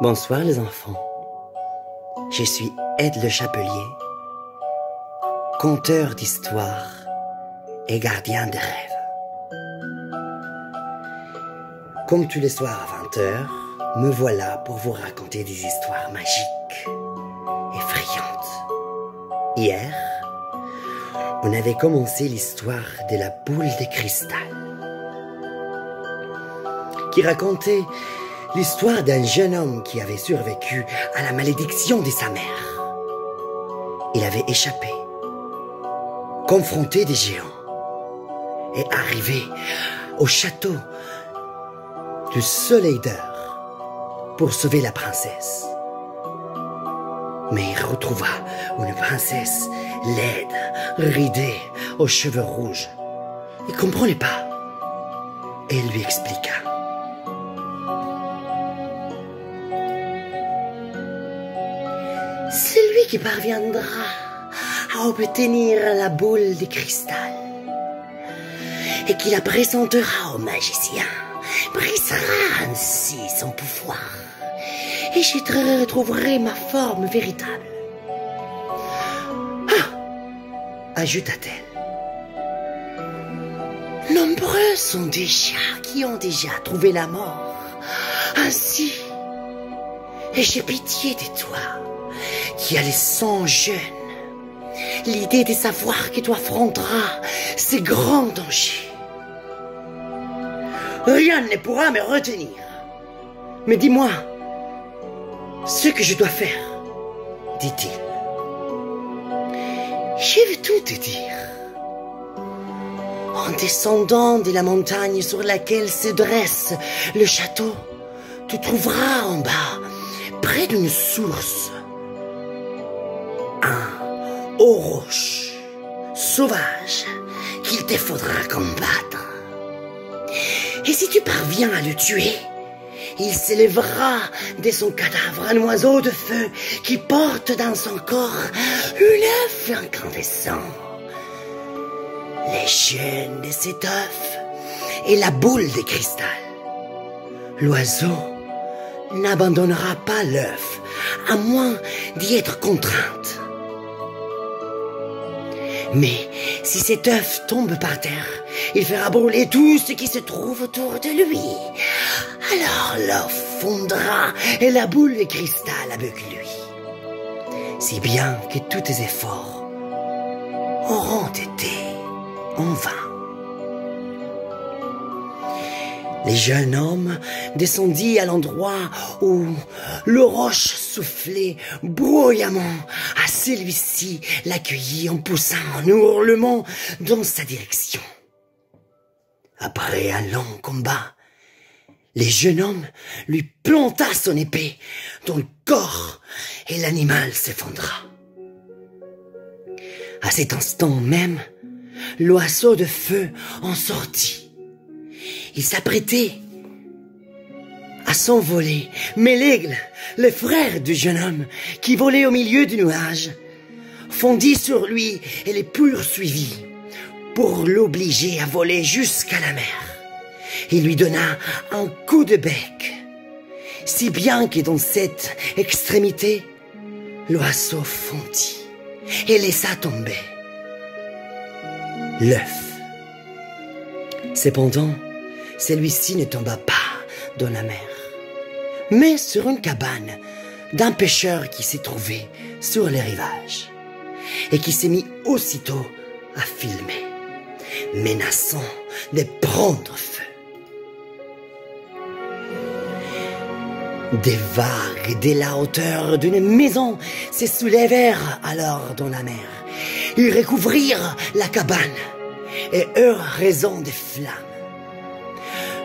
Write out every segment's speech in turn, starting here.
Bonsoir les enfants, je suis Ed le Chapelier, conteur d'histoires et gardien de rêves. Comme tous les soirs à 20h, me voilà pour vous raconter des histoires magiques, effrayantes. Hier, on avait commencé l'histoire de la boule de cristal, qui racontait l'histoire d'un jeune homme qui avait survécu à la malédiction de sa mère. Il avait échappé, confronté des géants, et arrivé au château du Soleil d'Or pour sauver la princesse. Mais il retrouva une princesse laide, ridée, aux cheveux rouges. Il ne comprenait pas. Et il lui expliqua. Celui qui parviendra à obtenir la boule de cristal et qui la présentera au magicien brisera ainsi son pouvoir et je retrouverai ma forme véritable. Ah, ajouta-t-elle. Nombreux sont déjà qui ont déjà trouvé la mort. Ainsi, j'ai pitié de toi, qui a les sang jeune. L'idée de savoir que tu affronteras ces grands dangers. Rien ne pourra me retenir. Mais dis-moi ce que je dois faire, dit-il. Je vais tout te dire. En descendant de la montagne sur laquelle se dresse le château, tu trouveras en bas, près d'une source, un roche sauvage qu'il te faudra combattre. Et si tu parviens à le tuer, il s'élèvera de son cadavre un oiseau de feu qui porte dans son corps une œuf incandescent. Les chaînes de cet œuf et la boule de cristal. L'oiseau n'abandonnera pas l'œuf à moins d'y être contrainte. Mais si cet œuf tombe par terre, il fera brûler tout ce qui se trouve autour de lui. Alors l'œuf fondra et la boule de cristal avec lui. Si bien que tous tes efforts auront été en vain. Le jeune homme descendit à l'endroit où le roche soufflait bruyamment. À celui-ci l'accueillit en poussant un hurlement dans sa direction. Après un long combat, le jeune homme lui planta son épée dans le corps et l'animal s'effondra. À cet instant même, l'oiseau de feu en sortit. Il s'apprêtait à s'envoler, mais l'aigle, le frère du jeune homme, qui volait au milieu du nuage, fondit sur lui et le poursuivit pour l'obliger à voler jusqu'à la mer. Il lui donna un coup de bec, si bien que dans cette extrémité, l'oiseau fondit et laissa tomber l'œuf. Cependant, celui-ci ne tomba pas dans la mer, mais sur une cabane d'un pêcheur qui s'est trouvé sur les rivages et qui s'est mis aussitôt à filmer, menaçant de prendre feu. Des vagues de la hauteur d'une maison se soulevèrent alors dans la mer. Ils recouvrirent la cabane et eurent raison des flammes.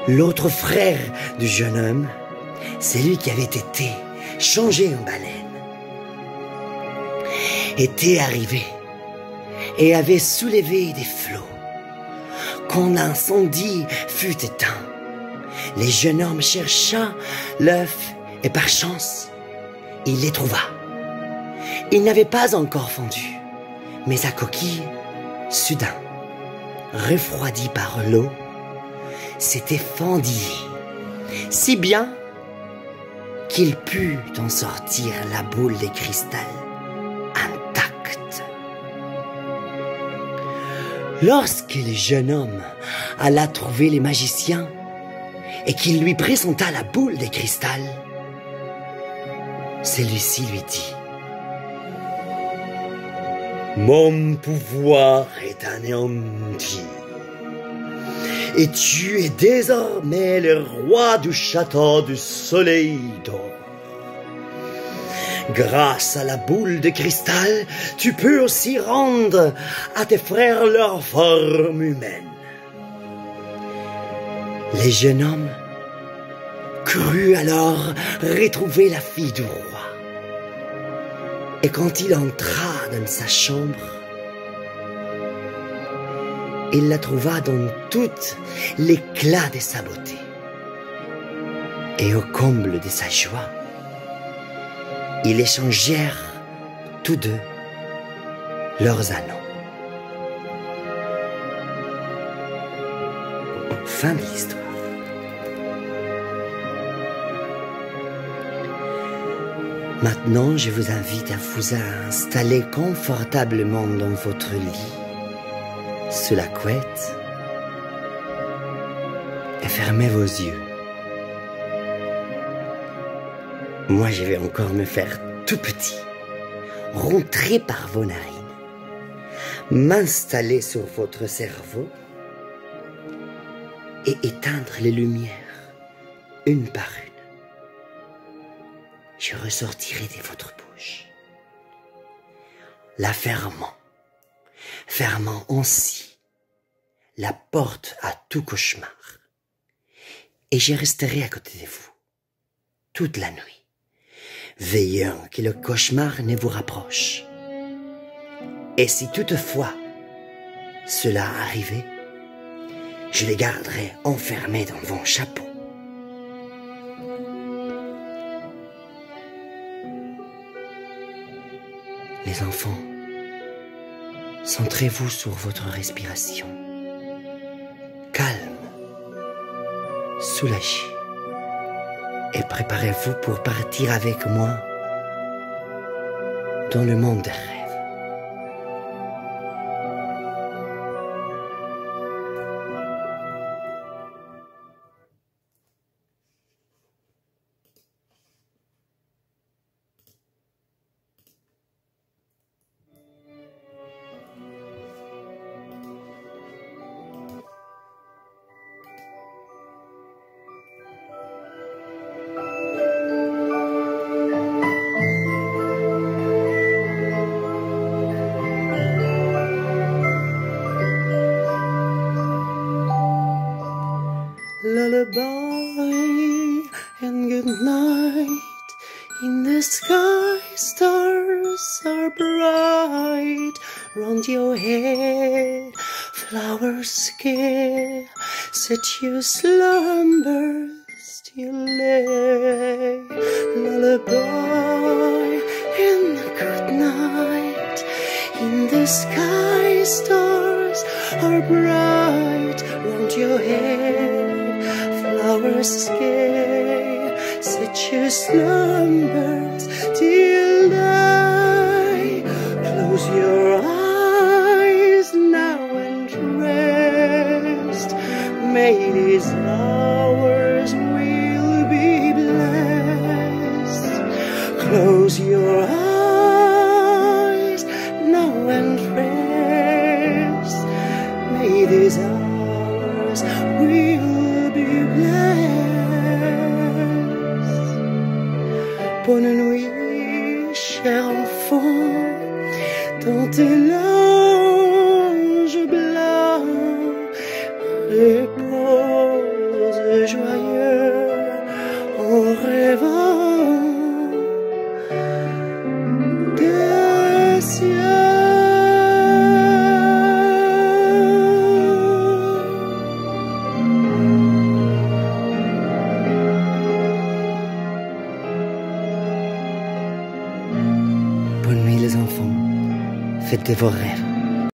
L'autre frère du jeune homme, celui qui avait été changé en baleine, était arrivé et avait soulevé des flots. Quand l'incendie fut éteint, le jeune homme chercha l'œuf et par chance, il les trouva. Il n'avait pas encore fondu, mais sa coquille, soudain, refroidie par l'eau, s'était fendue, si bien qu'il put en sortir la boule de cristal intacte. Lorsque le jeune homme alla trouver les magiciens et qu'il lui présenta la boule de cristal, celui-ci lui dit: mon pouvoir est anéanti, et tu es désormais le roi du château du soleil d'or. Grâce à la boule de cristal, tu peux aussi rendre à tes frères leur forme humaine. Le jeune homme crut alors retrouver la fille du roi. Et quand il entra dans sa chambre, il la trouva dans tout l'éclat de sa beauté. Et au comble de sa joie, ils échangèrent tous deux leurs anneaux. Fin de l'histoire. Maintenant, je vous invite à vous installer confortablement dans votre lit, sous la couette, et fermez vos yeux. Moi, je vais encore me faire tout petit, rentrer par vos narines, m'installer sur votre cerveau et éteindre les lumières, une par une. Je ressortirai de votre bouche, la fermant ainsi la porte à tout cauchemar. Et je resterai à côté de vous toute la nuit, veillant que le cauchemar ne vous rapproche. Et si toutefois cela arrivait, je les garderai enfermés dans mon chapeau. Les enfants, centrez-vous sur votre respiration. Calme, soulagé. Et préparez-vous pour partir avec moi dans le monde des rêves. Lullaby and good night. In the sky stars are bright. Round your head flowers gay. Set your slumbers till lay. Lullaby and good night. In the sky stars are bright. Round your head flowers gay, set your slumbers till day. Close your eyes now and rest. May these hours will be blessed. Close your eyes now and rest. May these hours will be blessed. Bonne nuit, cher enfant, dans tes langes blancs, repose joyeux en rêvant des cieux. Bonne nuit les enfants, faites de vos rêves.